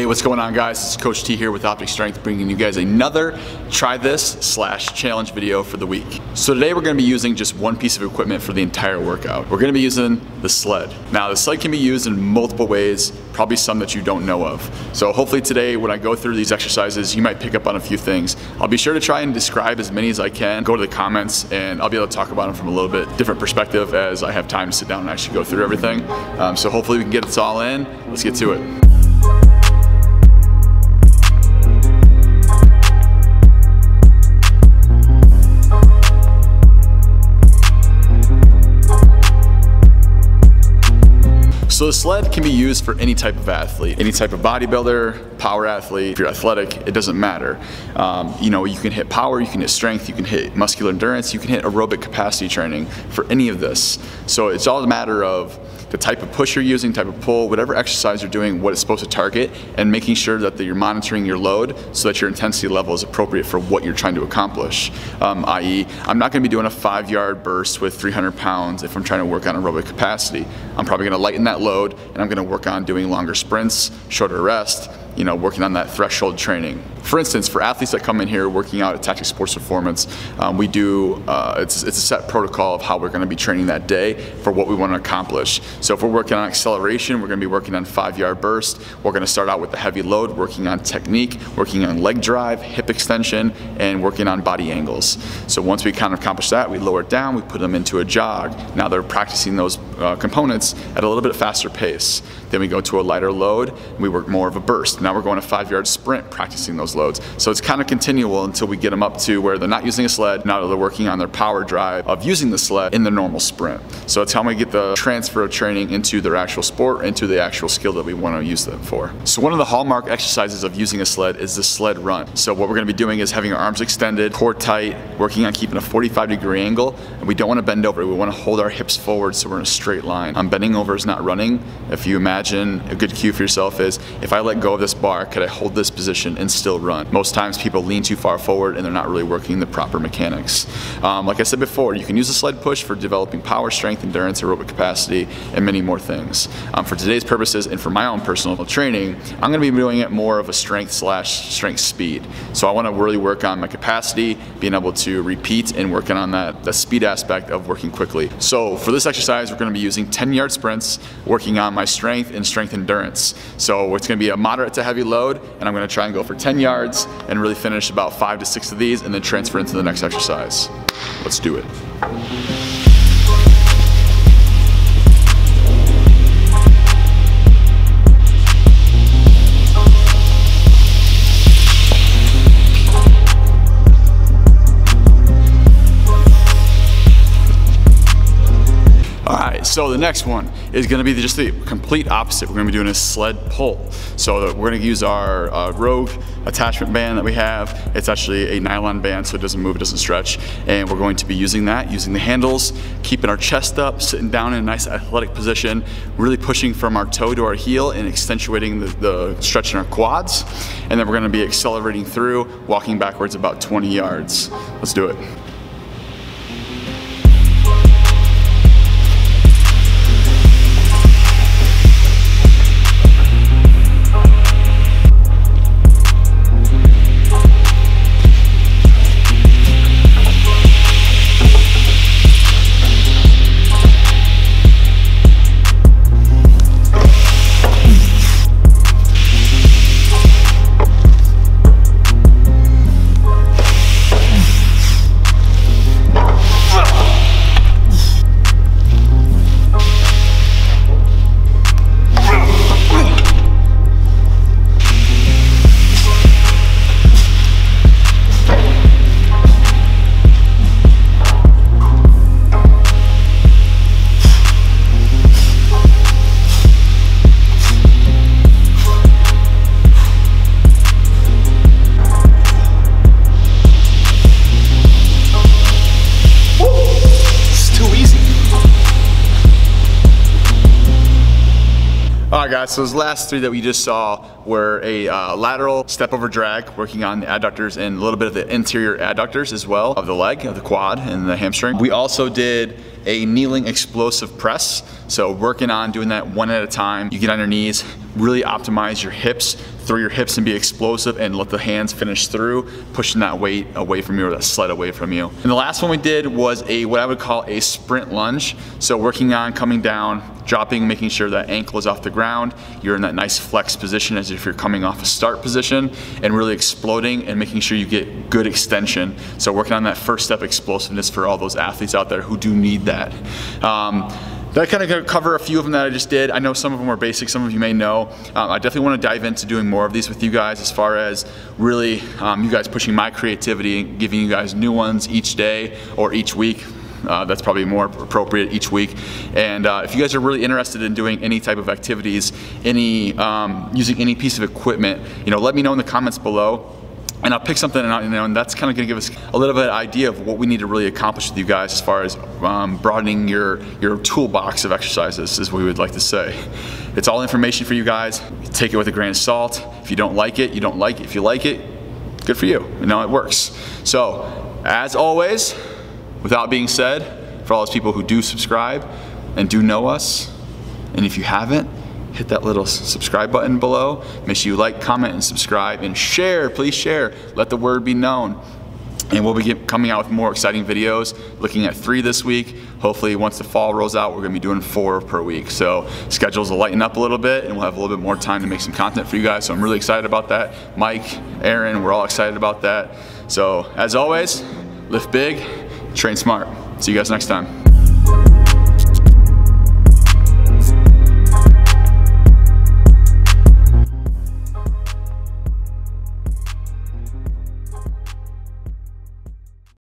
Hey, what's going on, guys? It's Coach T here with OpTic Strength, bringing you guys another try this / challenge video for the week. So today we're going to be using just one piece of equipment for the entire workout. We're going to be using the sled. Now the sled can be used in multiple ways, probably some that you don't know of. So hopefully today when I go through these exercises, you might pick up on a few things. I'll be sure to try and describe as many as I can. Go to the comments and I'll be able to talk about them from a little bit different perspective as I have time to sit down and actually go through everything. So hopefully we can get this all in. Let's get to it. So the sled can be used for any type of athlete, any type of bodybuilder, power athlete. If you're athletic, it doesn't matter. You know, you can hit power, you can hit strength, you can hit muscular endurance, you can hit aerobic capacity training for any of this. So it's all a matter of the type of push you're using, type of pull, whatever exercise you're doing, what it's supposed to target, and making sure that you're monitoring your load so that your intensity level is appropriate for what you're trying to accomplish. I.e., I'm not going to be doing a 5-yard burst with 300 pounds if I'm trying to work on aerobic capacity. I'm probably going to lighten that load, and I'm going to work on doing longer sprints, shorter rest, you know, working on that threshold training. For instance, for athletes that come in here working out at Tactic Sports Performance, we do, it's a set protocol of how we're going to be training that day for what we want to accomplish. So if we're working on acceleration, we're going to be working on 5-yard burst. We're going to start out with the heavy load, working on technique, working on leg drive, hip extension, and working on body angles. So once we kind of accomplish that, we lower it down, we put them into a jog. Now they're practicing those components at a little bit faster pace. Then we go to a lighter load, and we work more of a burst. Now we're going a 5-yard sprint, practicing those loads. So it's kind of continual until we get them up to where they're not using a sled. Now they're working on their power drive of using the sled in the normal sprint. So it's how we get the transfer of training into their actual sport, into the actual skill that we want to use them for. So one of the hallmark exercises of using a sled is the sled run. So what we're going to be doing is having our arms extended, core tight, working on keeping a 45-degree angle, and we don't want to bend over. We want to hold our hips forward so we're in a straight line. Bending over is not running. If you imagine, a good cue for yourself is, if I let go of this bar, could I hold this position and still run? Most times people lean too far forward and they're not really working the proper mechanics. Like I said before, you can use a sled push for developing power, strength, endurance, aerobic capacity, and many more things. For today's purposes and for my own personal training, I'm going to be doing it more of a strength / strength speed. So I want to really work on my capacity, being able to repeat and working on the speed aspect of working quickly. So for this exercise, we're going to be using 10-yard sprints, working on my strength and strength endurance. So it's going to be a moderate to heavy load, and I'm going to try and go for 10 yards and really finish about 5 to 6 of these and then transfer into the next exercise. Let's do it. So the next one is going to be just the complete opposite. We're going to be doing a sled pull. So we're going to use our Rogue attachment band that we have. It's actually a nylon band, so it doesn't move, it doesn't stretch. And we're going to be using that, using the handles, keeping our chest up, sitting down in a nice athletic position, really pushing from our toe to our heel and accentuating the stretch in our quads. And then we're going to be accelerating through, walking backwards about 20 yards. Let's do it. Alright guys, so those last 3 that we just saw were a lateral step over drag, working on the adductors and a little bit of the interior adductors as well, of the leg, of the quad, and the hamstring. We also did a kneeling explosive press, so working on doing that one at a time. You get on your knees, really optimize your hips throw your hips and be explosive and let the hands finish through, pushing that weight away from you or that sled away from you. And the last one we did was what I would call a sprint lunge. So working on coming down, dropping, making sure that ankle is off the ground, you're in that nice flex position as if you're coming off a start position, and really exploding and making sure you get good extension. So working on that first step explosiveness for all those athletes out there who do need that. That kind of gonna cover a few of them that I just did. I know some of them are basic, some of you may know. I definitely want to dive into doing more of these with you guys as far as really you guys pushing my creativity and giving you guys new ones each day or each week. That's probably more appropriate each week. And if you guys are really interested in doing any type of activities, using any piece of equipment, let me know in the comments below. And I'll pick something out, and that's kind of going to give us a little bit of idea of what we need to really accomplish with you guys as far as broadening your toolbox of exercises, is what we would like to say. It's all information for you guys. Take it with a grain of salt. If you don't like it, you don't like it. If you like it, good for you. It works. So, as always, without being said, for all those people who do subscribe and do know us, and if you haven't, hit that little subscribe button below. Make sure you like, comment, and subscribe, and share, please share. Let the word be known. And we'll be coming out with more exciting videos, looking at 3 this week. Hopefully once the fall rolls out, we're gonna be doing 4 per week. So schedules will lighten up a little bit, and we'll have a little bit more time to make some content for you guys. So I'm really excited about that. Mike, Aaron, we're all excited about that. So as always, lift big, train smart. See you guys next time.